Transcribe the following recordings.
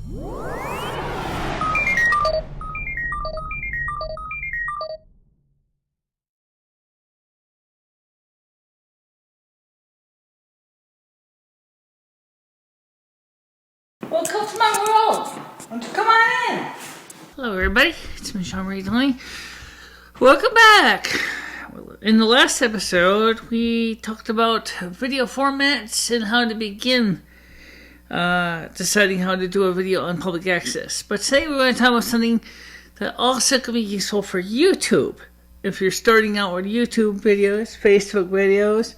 Welcome to my world. Won't you come on in? Hello everybody, it's Michele Marie Dalene. Welcome back. In the last episode, we talked about video formats and how to begin deciding how to do a video on public access. But today we're going to talk about something that also could be useful for YouTube. If you're starting out with YouTube videos, Facebook videos,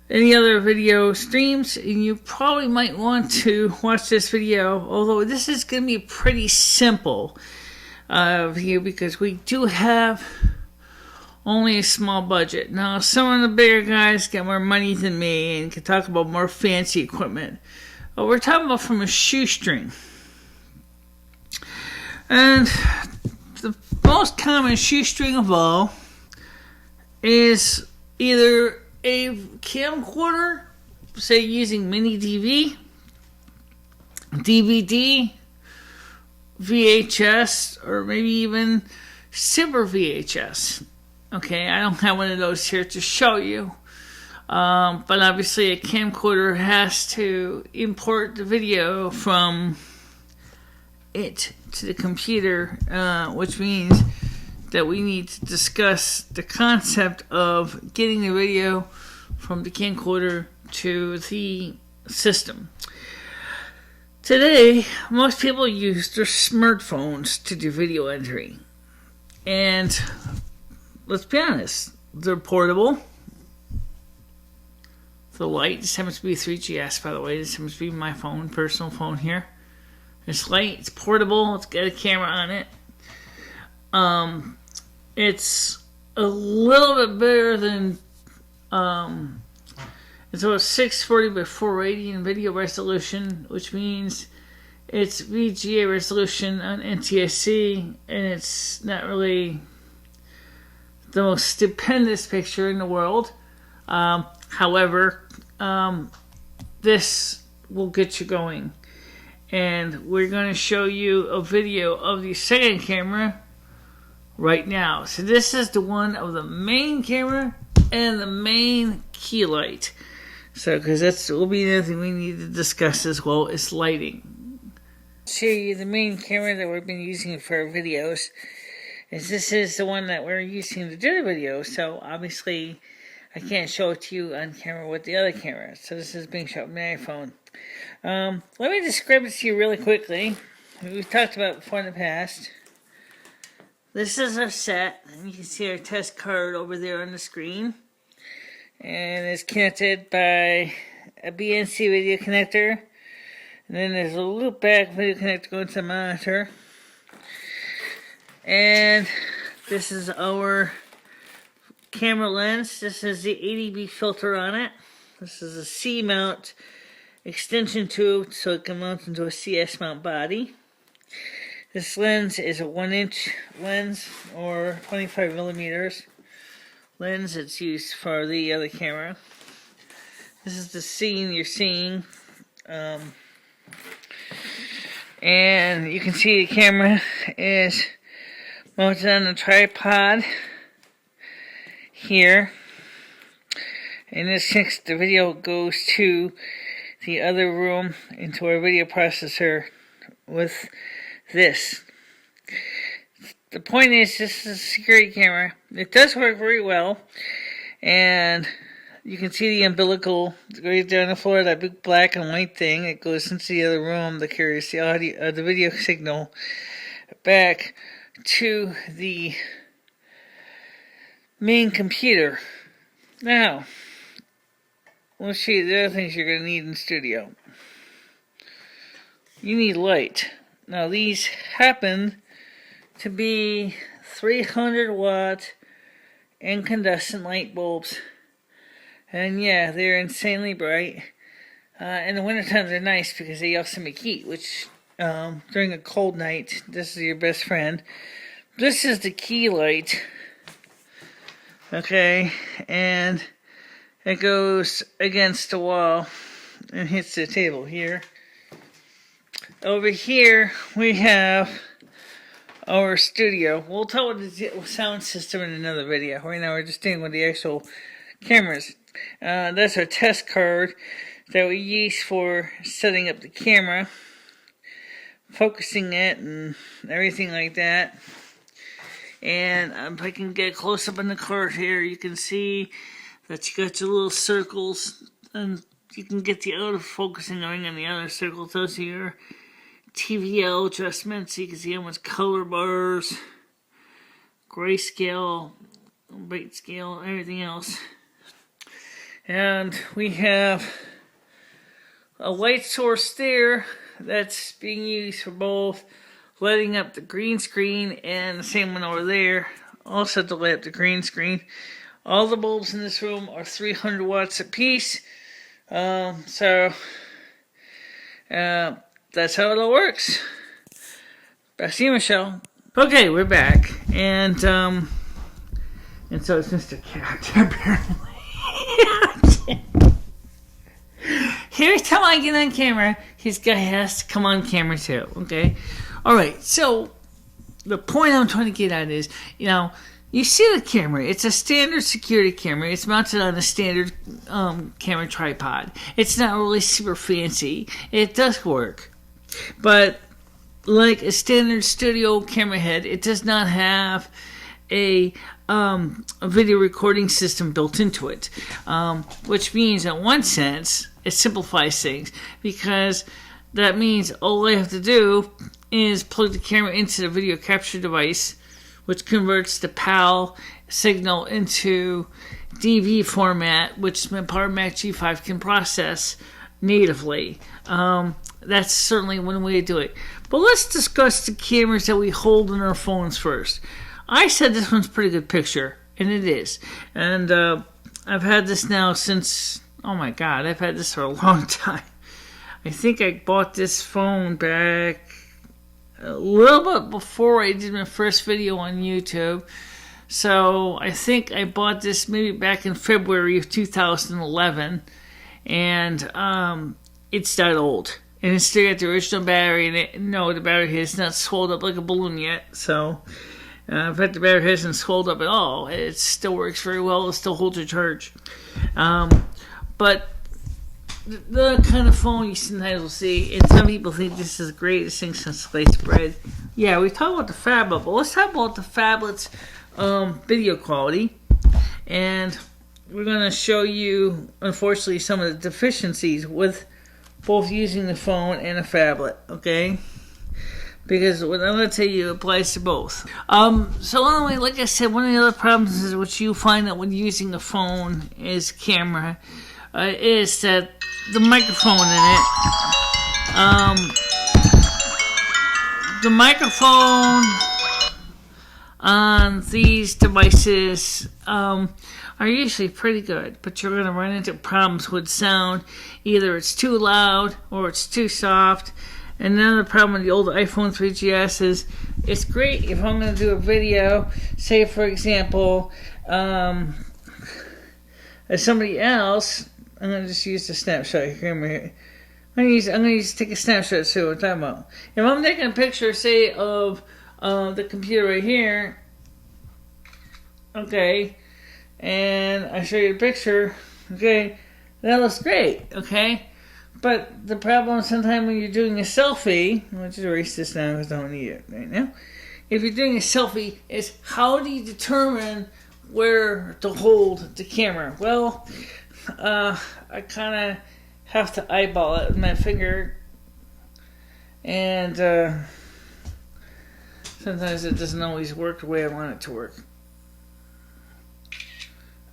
any other video streams, and you probably might want to watch this video, although this is going to be pretty simple video because we do have only a small budget. Now, some of the bigger guys got more money than me and can talk about more fancy equipment. But we're talking about from a shoestring. And the most common shoestring of all is either a camcorder, say using mini DV, DVD, VHS, or maybe even Super VHS. Okay, I don't have one of those here to show you. But obviously a camcorder has to import the video from it to the computer, which means that we need to discuss the concept of getting the video from the camcorder to the system. Today, most people use their smartphones to do video entry. And let's be honest, they're portable. The light, this happens to be 3GS, by the way. This happens to be my phone, personal phone here. It's light, it's portable, it's got a camera on it. It's a little bit better than, it's about 640 by 480 in video resolution, which means it's VGA resolution on NTSC, and it's not really the most stupendous picture in the world. However, this will get you going. And we're going to show you a video of the second camera right now. So this is the one of the main camera and the main key light. So, because that's will be another thing we need to discuss as well, is lighting. I'll show you the main camera that we've been using for our videos. As this is the one that we're using to do the video, so obviously I can't show it to you on camera with the other camera. So this is being shot with my iPhone. Let me describe it to you really quickly. We've talked about it before in the past. This is our set, and you can see our test card over there on the screen. And it's connected by a BNC video connector. And then there's a loop back video connector going to the monitor. And this is our camera lens. This is the 80B filter on it. This is a C-mount extension tube, so it can mount into a CS mount body. This lens is a 1-inch lens, or 25 millimeters lens. It's used for the other camera. This is the scene you're seeing. And you can see the camera is mounted on a tripod here. And this next, the video goes to the other room into our video processor with this. The point is, this is a security camera. It does work very well, and you can see the umbilical right there on the floor, that big black and white thing. It goes into the other room that carries the audio, the video signal back to the main computer. Now, let's see the other things you're going to need in the studio. You need light. Now, these happen to be 300 watt incandescent light bulbs. And yeah, they're insanely bright. In the wintertime, they're nice because they also make heat, which during a cold night, this is your best friend. This is the key light. Okay, and it goes against the wall and hits the table here. Over here we have our studio. We'll tell what the sound system in another video. Right now we're just dealing with the actual cameras. That's our test card that we use for setting up the camera, focusing it and everything like that. And if I can get close up on the card here, you can see that you got your little circles, and you can get the auto focusing going on the other circle. Those are your TVL adjustments. You can see how much color bars, grayscale, bright scale, everything else. And we have a light source there that's being used for both lighting up the green screen, and the same one over there also to light up the green screen. All the bulbs in this room are 300 watts apiece. That's how it all works. Back to you, Michelle. Okay, we're back. And so it's Mr. Cat, apparently. Every time I get on camera, his guy has to come on camera too, okay? Alright, so the point I'm trying to get at is, you see the camera. It's a standard security camera. It's mounted on a standard camera tripod. It's not really super fancy. It does work. But like a standard studio camera head, it does not have a video recording system built into it. Which means, in one sense, it simplifies things. Because that means all I have to do is plug the camera into the video capture device, which converts the PAL signal into DV format, which my Power Mac G5 can process natively. That's certainly one way to do it. But let's discuss the cameras that we hold in our phones first. I said this one's a pretty good picture, and it is. And I've had this now since, oh my God, I've had this for a long time. I think I bought this phone back a little bit before I did my first video on YouTube. So I think I bought this maybe back in February of 2011. And it's that old. And it's still got the original battery. And the battery has not swelled up like a balloon yet. So in fact, the battery hasn't swelled up at all. It still works very well. It still holds a charge. But the kind of phone you sometimes will see, and some people think this is the greatest thing since sliced bread. Yeah, we talk about the phablet, but let's talk about the phablet's video quality. And we're going to show you, unfortunately, some of the deficiencies with both using the phone and a phablet, okay? Because what I'm going to tell you applies to both. So anyway, like I said, one of the other problems is what you find out when using the phone as camera is that the microphone in it, the microphone on these devices are usually pretty good, but you're going to run into problems with sound. Either it's too loud or it's too soft. And another problem with the old iPhone 3GS is it's great if I'm going to do a video, say for example, as somebody else. I'm going to just use the snapshot camera here. I'm going to take a snapshot to see what I'm talking about. If I'm taking a picture, say, of the computer right here, okay, and I show you the picture, okay, that looks great, okay? But the problem sometimes when you're doing a selfie, I'll just erase this now because I don't need it right now. If you're doing a selfie, is how do you determine where to hold the camera? Well, I kind of have to eyeball it with my finger, and sometimes it doesn't always work the way I want it to work.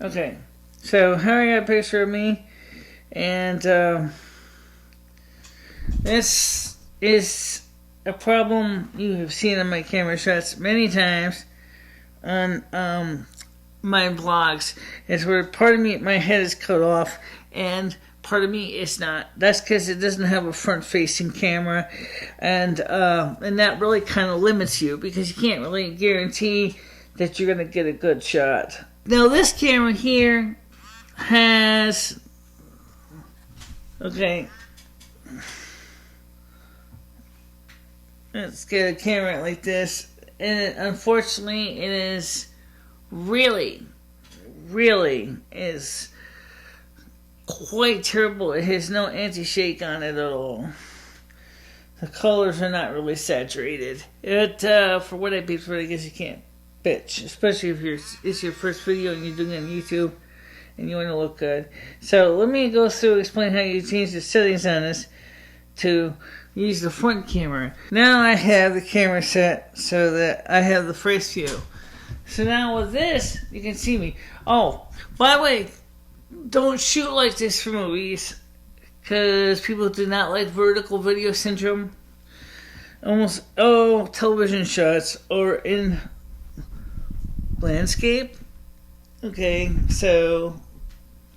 Okay, so here I got a picture of me, and this is a problem you have seen on my camera shots many times on my vlogs. Is where part of me, my head is cut off, and part of me is not. That's because it doesn't have a front-facing camera, and that really kind of limits you because you can't really guarantee that you're going to get a good shot. Now this camera here has Okay. Let's get a camera like this. And unfortunately, it is really is quite terrible. It has no anti-shake on it at all. The colors are not really saturated. For what I paid for it, I guess you can't bitch, especially if it's your first video and you're doing it on YouTube and you want to look good. So let me go through explain how you change the settings on this to use the front camera. Now I have the camera set so that I have the first view. So now with this, you can see me. Oh, by the way, don't shoot like this for movies, because people do not like vertical video syndrome. Almost all television shots are in landscape. Okay, so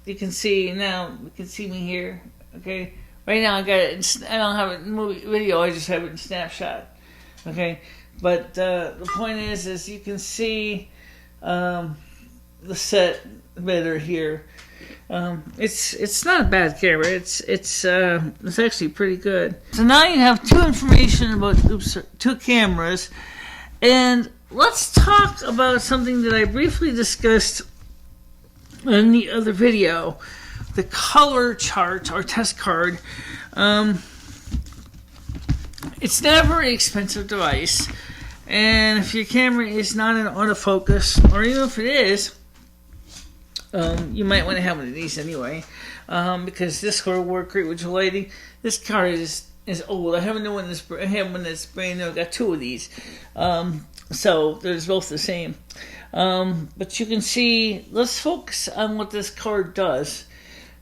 you can see now. You can see me here. Okay, right now I got it. I don't have it in movie video. I just have it in snapshot. Okay, but the point is you can see the set better here. It's not a bad camera. It's actually pretty good. So now you have two cameras, and let's talk about something that I briefly discussed in the other video, the color chart or test card. It's not a very expensive device, and if your camera is not in autofocus, or even if it is, you might want to have one of these anyway, because this will work great with your lighting. This card is old. I have a new one. I have one that's brand new. I got two of these, so they're both the same. But you can see. Let's focus on what this card does.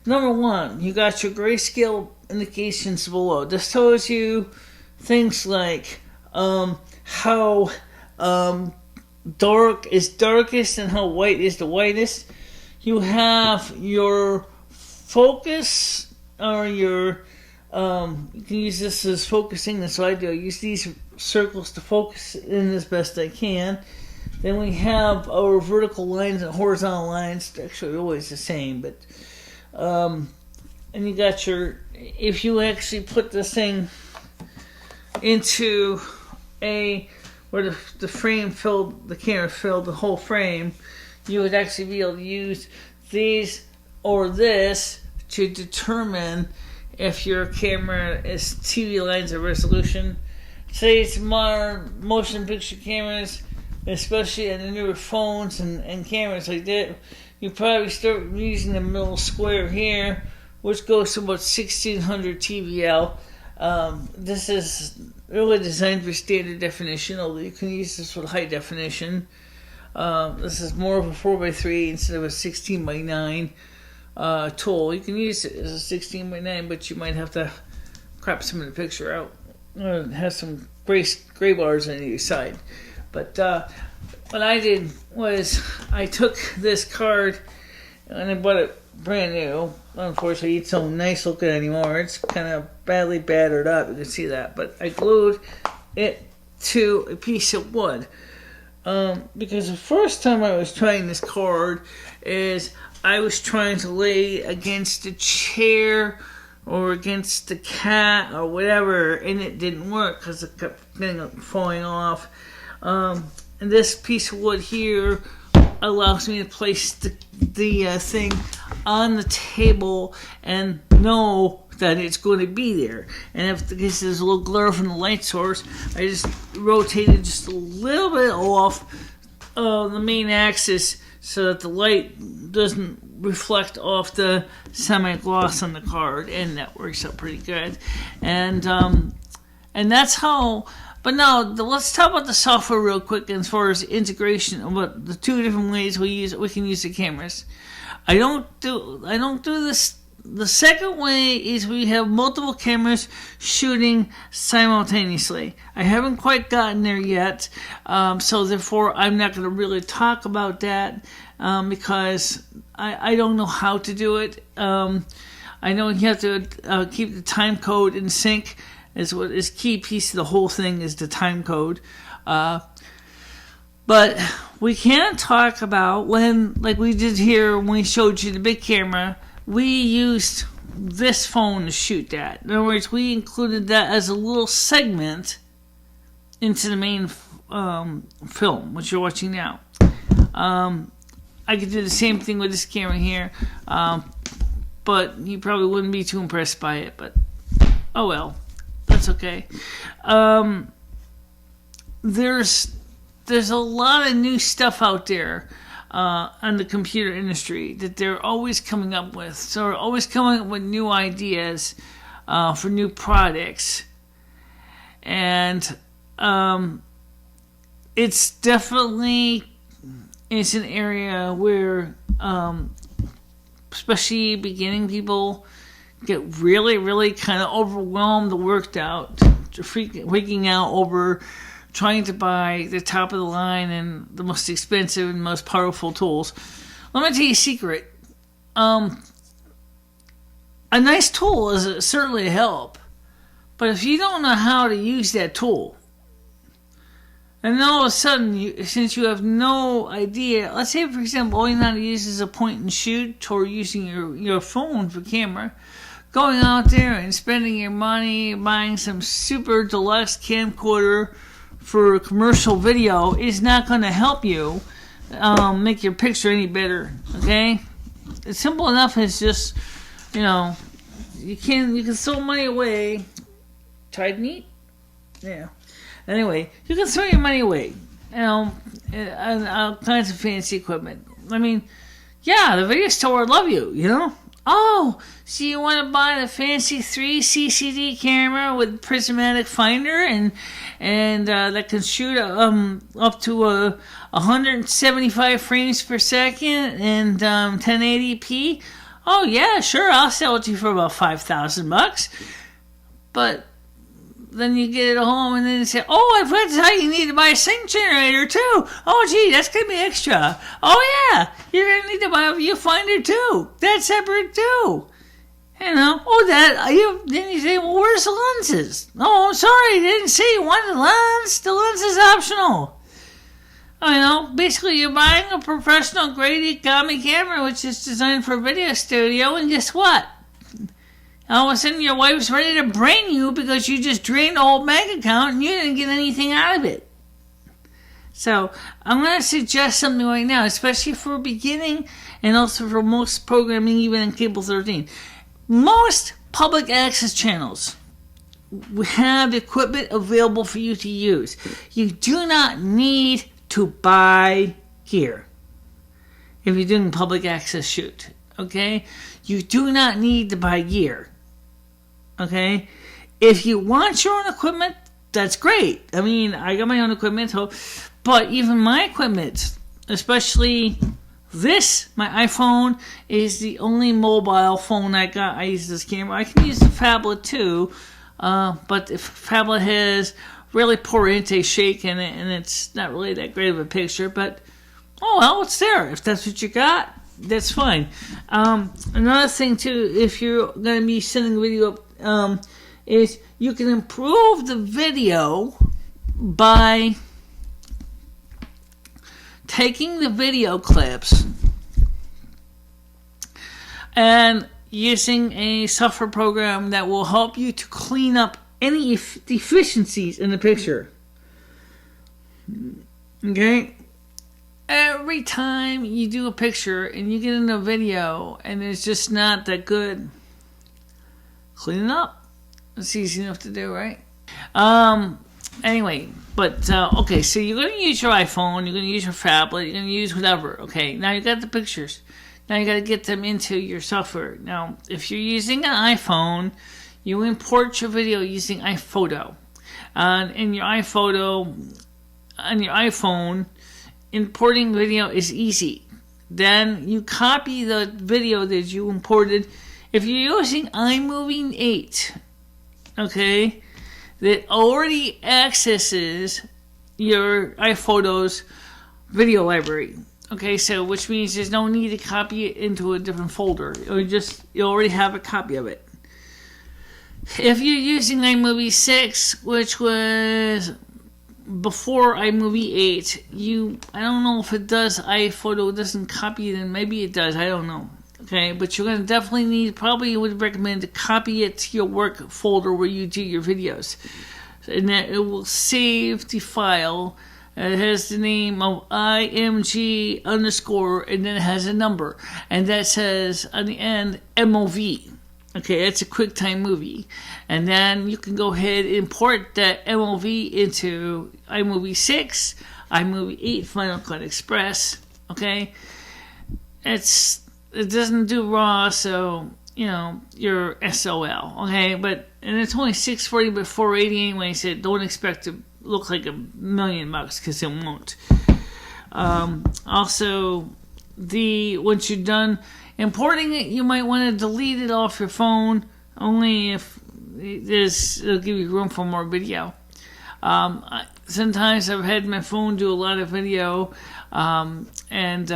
Number one, you got your grayscale indications below. This tells you things like how dark is darkest and how white is the whitest. You have your focus, or your, you can use this as focusing. That's what I do. I use these circles to focus in as best I can. Then we have our vertical lines and horizontal lines. They're actually always the same, but, and you got your, if you actually put this thing into where the frame filled, the camera filled the whole frame, you would actually be able to use these or this to determine if your camera is TV lines of resolution. Say it's modern motion picture cameras, especially in the newer phones and cameras like that, you probably start using the middle square here, which goes to about 1600 TVL. This is really designed for standard definition, although you can use this with high definition. This is more of a 4x3 instead of a 16x9 tool. You can use it as a 16x9, but you might have to crop some of the picture out. It has some gray bars on either side. But what I did was I took this card and I bought it brand new. Unfortunately, it's so nice looking anymore. It's kind of badly battered up. You can see that. But I glued it to a piece of wood. Because the first time I was trying this card is I was trying to lay against a chair or against the cat or whatever, and it didn't work because it kept falling off. And this piece of wood here allows me to place the thing on the table and know that it's going to be there. And if there's a little glare from the light source, I just rotated just a little bit off the main axis so that the light doesn't reflect off the semi-gloss on the card, and that works out pretty good. And that's how. But now let's talk about the software real quick as far as integration, about the two different ways we can use the cameras. I don't do this. The second way is we have multiple cameras shooting simultaneously. I haven't quite gotten there yet, so therefore I'm not going to really talk about that because I don't know how to do it. I know you have to keep the time code in sync. Is what is key piece of the whole thing is the time code. But we can talk about when, like we did here when we showed you the big camera, we used this phone to shoot that. In other words, we included that as a little segment into the main film, which you're watching now. I could do the same thing with this camera here, but you probably wouldn't be too impressed by it, but oh well, that's okay. There's a lot of new stuff out there on the computer industry that they're always coming up with. So they're always coming up with new ideas for new products. And it's definitely an area where especially beginning people get really, really kind of overwhelmed or worked out, freaking out over trying to buy the top of the line and the most expensive and most powerful tools. Let me tell you a secret. A nice tool is certainly a help, but if you don't know how to use that tool, and then all of a sudden, since you have no idea, let's say for example, all you know how to use is a point and shoot, or using your phone for camera, going out there and spending your money buying some super deluxe camcorder for commercial video is not going to help you make your picture any better. Okay, it's simple enough. It's just, you can throw money away. Tried neat, yeah. Anyway, you can throw your money away, on all kinds of fancy equipment. I mean, yeah, the video store would love you, Oh, so you want to buy the fancy 3 CCD camera with prismatic finder and that can shoot up to 175 frames per second and 1080p? Oh yeah, sure, I'll sell it to you for about $5,000. But then you get it home and then you say, oh, I forgot to tell you, you need to buy a sync generator too. Oh, gee, that's going to be extra. Oh, yeah, you're going to need to buy a viewfinder too. That's separate too. Then you say, well, where's the lenses? Oh, I'm sorry, I didn't see you wanted the lens. The lens is optional. Basically you're buying a professional grade Ikami camera, which is designed for a video studio, and guess what? All of a sudden your wife's ready to brain you because you just drained the whole bank account and you didn't get anything out of it. So I'm going to suggest something right now, especially for beginning and also for most programming, even in Cable 13. Most public access channels have equipment available for you to use. You do not need to buy gear if you're doing public access shoot. Okay? You do not need to buy gear. Okay? If you want your own equipment, that's great. I mean, I got my own equipment, but even my equipment, especially this, my iPhone, is the only mobile phone I got. I use this camera. I can use the phablet too, but the phablet has really poor anti-shake in it, and it's not really that great of a picture, but oh well, it's there. If that's what you got, that's fine. Another thing too, if you're going to be sending a video up, is you can improve the video by taking the video clips and using a software program that will help you to clean up any deficiencies in the picture. Okay? Every time you do a picture and you get in a video and it's just not that good, clean it up. It's easy enough to do, right? Anyway, but okay, so you're going to use your iPhone, you're going to use your phablet, you're going to use whatever. Okay, now you got the pictures. Now you got to get them into your software. Now, if you're using an iPhone, you import your video using iPhoto. In your iPhoto, on your iPhone, importing video is easy. Then you copy the video that you imported. If you're using iMovie 8, okay, that already accesses your iPhoto's video library. Okay, so which means there's no need to copy it into a different folder. You already have a copy of it. If you're using iMovie 6, which was before iMovie 8, I don't know if it does, iPhoto doesn't copy it, and maybe it does, I don't know. Okay, but you're going to definitely need, probably would recommend to copy it to your work folder where you do your videos. And that it will save the file. It has the name of IMG underscore, and then it has a number. And that says on the end, MOV. Okay, that's a QuickTime movie. And then you can go ahead and import that MOV into iMovie 6, iMovie 8, Final Cut Express. Okay, it doesn't do RAW, so you're SOL. Okay, and it's only 640 by 480 anyway, so don't expect to look like $1 million because it won't. Also, once you're done importing it, you might want to delete it off your phone, only if it'll give you room for more video. Sometimes I've had my phone do a lot of video, and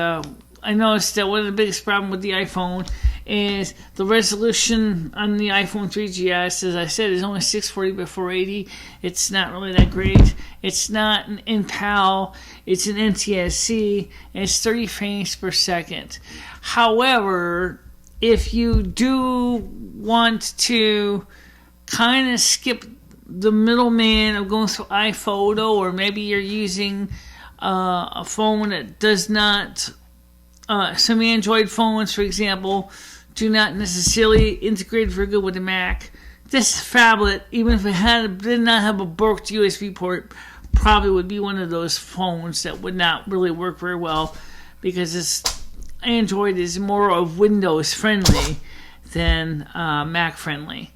I noticed that one of the biggest problems with the iPhone is the resolution on the iPhone 3GS, as I said, is only 640 by 480. It's not really that great. It's not an InPAL, it's an NTSC, and it's 30 frames per second. However, if you do want to kind of skip the middleman of going through iPhoto, or maybe you're using a phone that does not, some Android phones, for example, do not necessarily integrate very good with the Mac. This phablet, even if it did not have a bulked USB port, probably would be one of those phones that would not really work very well, because Android is more of Windows friendly than Mac friendly.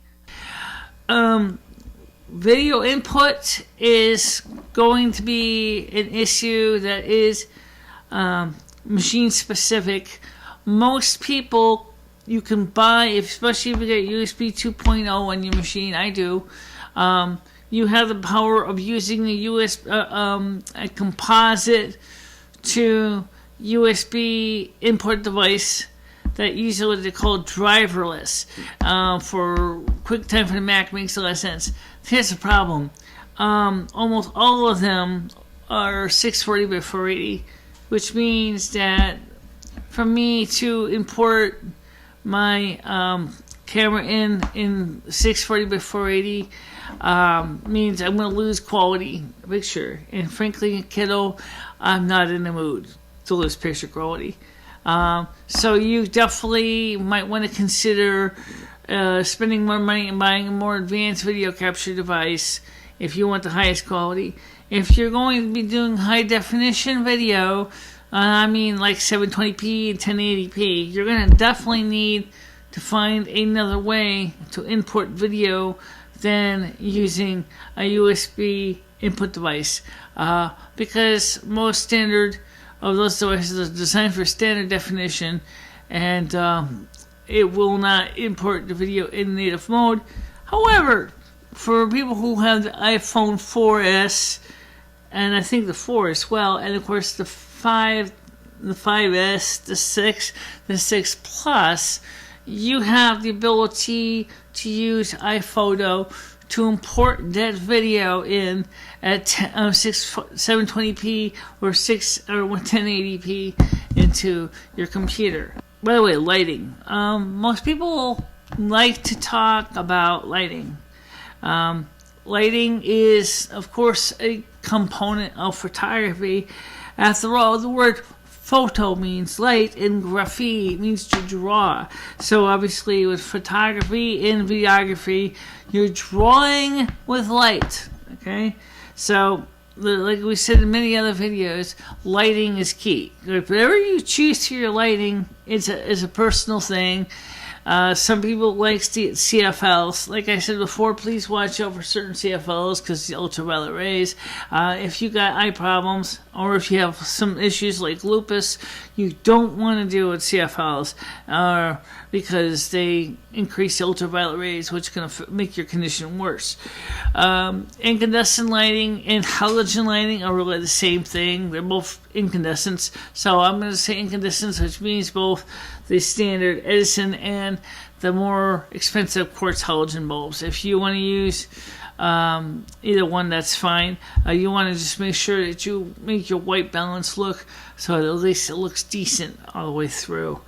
Video input is going to be an issue that is machine specific. Most people, you can buy, especially if you get USB 2.0 on your machine, I do, you have the power of using a composite to USB input device that usually they're called driverless. For QuickTime for the Mac makes a lot of sense. Here's the problem. Almost all of them are 640 by 480, which means that for me to import my camera in 640 by 480 means I'm going to lose quality picture. And frankly, kiddo, I'm not in the mood to lose picture quality. So you definitely might want to consider spending more money and buying a more advanced video capture device if you want the highest quality. If you're going to be doing high definition video, I mean like 720p and 1080p, you're going to definitely need to find another way to import video than using a USB input device, because most standard of those devices are designed for standard definition, and it will not import the video in native mode. However, for people who have the iPhone 4S, and I think the 4 as well, and of course the 5, the 5S, the 6, the 6 Plus, you have the ability to use iPhoto to import that video in at 720p or 1080p into your computer. By the way, lighting. Most people like to talk about lighting. Lighting is, of course, a component of photography. After all, the word photo means light, and graphy means to draw. So obviously with photography and videography, you're drawing with light. Okay? So, like we said in many other videos, lighting is key. Whatever you choose for your lighting is a personal thing. Some people like CFLs. Like I said before, please watch out for certain CFLs because the ultraviolet rays. If you got eye problems or if you have some issues like lupus, you don't want to deal with CFLs because they increase the ultraviolet rays, which is going to make your condition worse. Incandescent lighting and halogen lighting are really the same thing. They're both incandescents. So I'm going to say incandescents, which means both the standard Edison and the more expensive quartz halogen bulbs. If you want to use either one, that's fine. You want to just make sure that you make your white balance look so that at least it looks decent all the way through.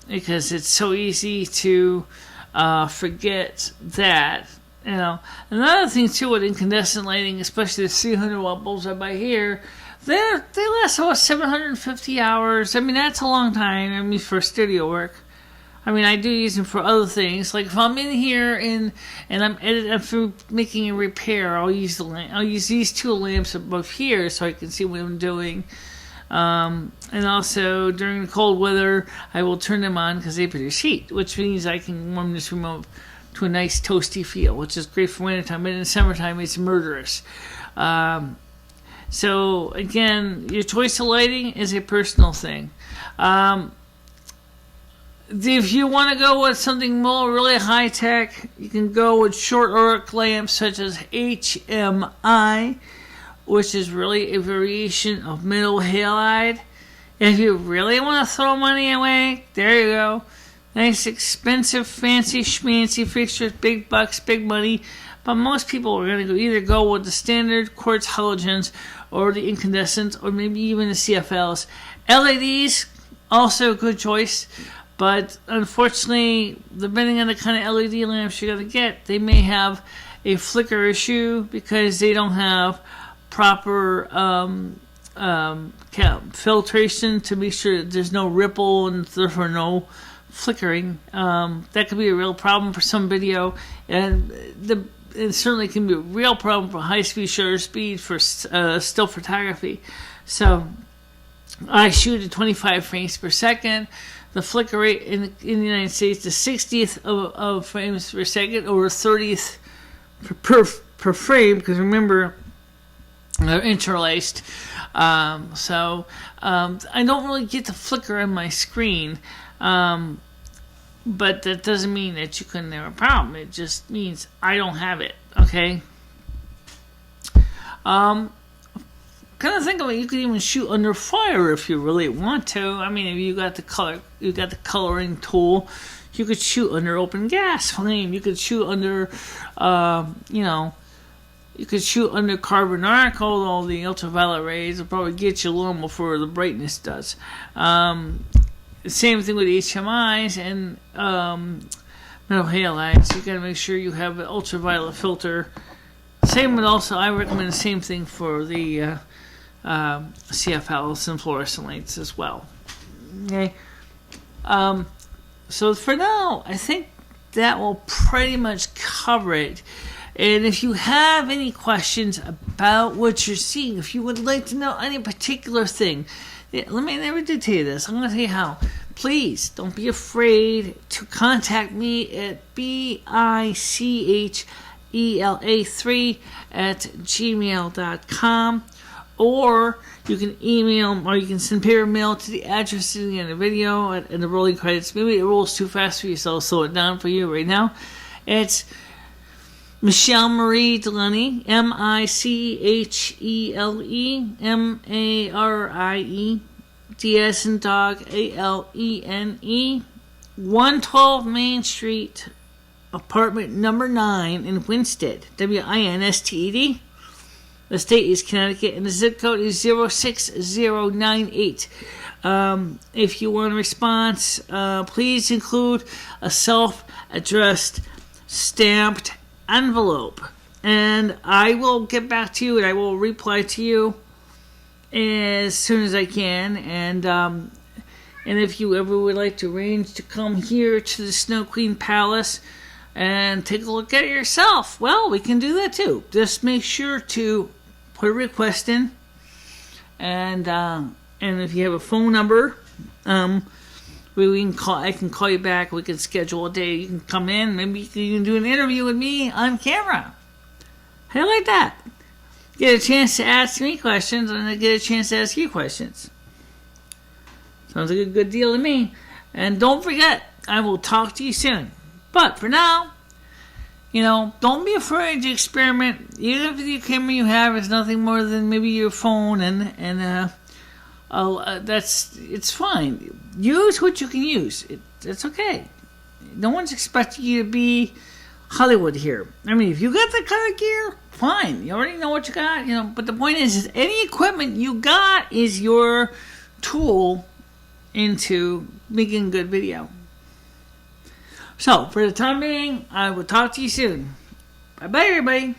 because it's so easy to forget that. Another thing too with incandescent lighting, especially the 300 watt bulbs I buy here, they last about 750 hours. I mean, that's a long time. I mean, for studio work. I mean, I do use them for other things. Like if I'm in here and I'm making a repair, I'll use these two lamps above here so I can see what I'm doing. And also during the cold weather, I will turn them on because they produce heat, which means I can warm this room to a nice toasty feel, which is great for wintertime. But in the summertime, it's murderous. So again, your choice of lighting is a personal thing. If you want to go with something more really high tech, you can go with short arc lamps such as HMI, which is really a variation of metal halide. If you really want to throw money away, there you go. Nice, expensive, fancy, schmancy fixtures, big bucks, big money. But most people are going to either go with the standard quartz halogens or the incandescent or maybe even the CFLs. LEDs, also a good choice. But unfortunately, depending on the kind of LED lamps you're going to get, they may have a flicker issue because they don't have proper filtration to make sure that there's no ripple and therefore no flickering. That could be a real problem for some video, and it certainly can be a real problem for high-speed shutter speed for still photography. So I shoot at 25 frames per second. The flicker rate in the United States, the 60th of frames per second, or 30th per frame, because remember, they're interlaced. So I don't really get the flicker on my screen, but that doesn't mean that you couldn't have a problem. It just means I don't have it, okay? Kind of think of it, you could even shoot under fire if you really want to. I mean, if you got the coloring tool, you could shoot under open gas flame. You could shoot under, you could shoot under carbon arc. Although the ultraviolet rays will probably get you a little before the brightness does. Same thing with HMIs and metal halides. You got to make sure you have an ultraviolet filter. Same with also, I recommend the same thing for the CFLs and fluorescent lights as well. Okay. So for now, I think that will pretty much cover it. And if you have any questions about what you're seeing, if you would like to know any particular thing, let me never do tell you this. I'm going to tell you how. Please don't be afraid to contact me at bicela3@gmail.com. Or you can email or you can send paper mail to the address in the end of the video and the rolling credits. Maybe it rolls too fast for you, so I'll slow it down for you right now. It's Michele Marie Dalene, MicheleMarie, DS and dog, ALENE, 112 Main Street, apartment number 9 in Winsted, Winsted. The state is Connecticut, and the zip code is 06098. If you want a response, please include a self-addressed stamped envelope, and I will get back to you, and I will reply to you as soon as I can. And if you ever would like to arrange to come here to the Snow Queen Palace and take a look at it yourself, well, we can do that too. Just make sure to put a request in, and if you have a phone number, we can call. I can call you back. We can schedule a day. You can come in. Maybe you can do an interview with me on camera. How do you like that? Get a chance to ask me questions, and I get a chance to ask you questions. Sounds like a good deal to me. And don't forget, I will talk to you soon. But for now, don't be afraid to experiment. Even if the camera you have is nothing more than maybe your phone, and it's fine. Use what you can use. It's okay. No one's expecting you to be Hollywood here. I mean, if you got that kind of gear, fine. You already know what you got, But the point is any equipment you got is your tool into making good video. So, for the time being, I will talk to you soon. Bye-bye, everybody.